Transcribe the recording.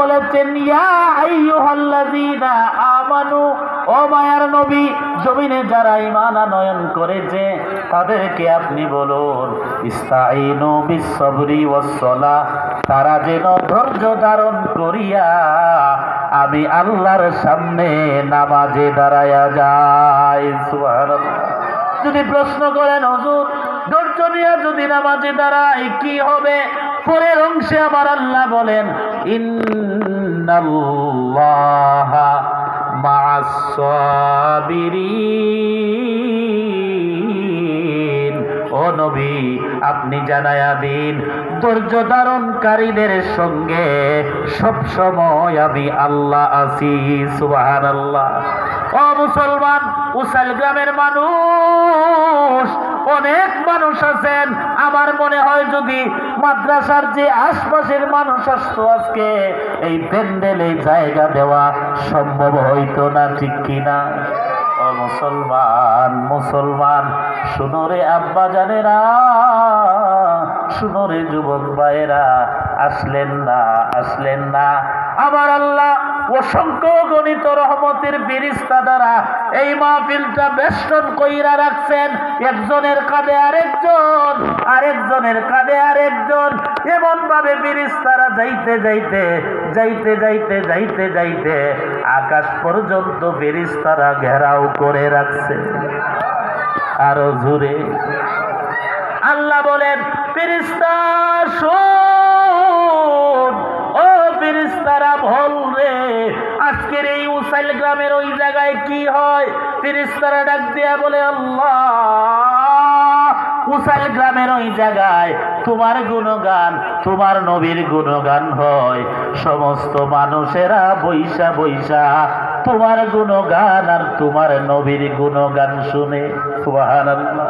বলেছেন, ইয়া আইয়ুহাল্লাযীনা আমানু, ও মায়ার নবী, জমিনে যারা ঈমান আনয়ন করেছে তাদেরকে আপনি বলুন, ইস্তাঈনু বিস-সাবরি ওয়াস-সালাহ, তারা যেন ধৈর্য ধারণ করিয়া আমি আল্লাহর সামনে নামাজে দাঁড়ায়া যায়। সুবহানাল্লাহ। যদি প্রশ্ন করেন, হুজুর ধৈর্য নিয়ে যদি নামাজে দাঁড়াই কি হবে, পরের অংশে আবার আল্লাহ বলেন, ইন্নাল্লাহা মা'আস সাবিরিন। ও নবী, আপনি জানায়া দিন, ধৈর্য ধারণকারীদের সঙ্গে সব সময় আমি আল্লাহ আছি। সুবহানাল্লাহ। ও মুসলমান, উসাইল গ্রামের মানুষ, অনেক মানুষ আছেন, আমার মনে হয় যদি মাদ্রাসার যে আশপাশের মানুষ আসতো আজকে এই প্যান্ডেলে জায়গা দেওয়া সম্ভব হইতো না, ঠিক কিনা? ও মুসলমান, মুসলমান শুনো রে আব্বা জানেরা, শুনো রে যুবক ভাইয়েরা, আসলেন না, আসলেন না। আমার আল্লাহ অসংখ্য গণিত রহমতের ফেরেশতা দ্বারা এই মাহফিলটা বেষ্টন কইরা রাখছেন। একজনের কাঁধে আরেকজন, আরেকজনের কাঁধে আরেকজন, এমন ভাবে ফেরেশতারা যাইতে যাইতে যাইতে যাইতে যাইতে যাইতে আকাশ পর্যন্ত ফেরেশতারা ঘেরাও করে রাখছে। আরো জোরে আল্লাহ বলেন, ফেরেশতা শোন, ও ফেরেশতারা বল রে, আজকের এই উসাইল গ্রামের ওই জায়গায় কি হয়? ফেরেশতারা ডাক দিয়া বলে, আল্লাহ, উসাইল গ্রামের ওই জায়গায় তোমার গুণগান, তোমার নবীর গুণগান হয়। সমস্ত মানুষেরা বৈশা বৈশা তোমার গুণগান আর তোমার নবীর গুণগান শুনে। সুবহানাল্লাহ।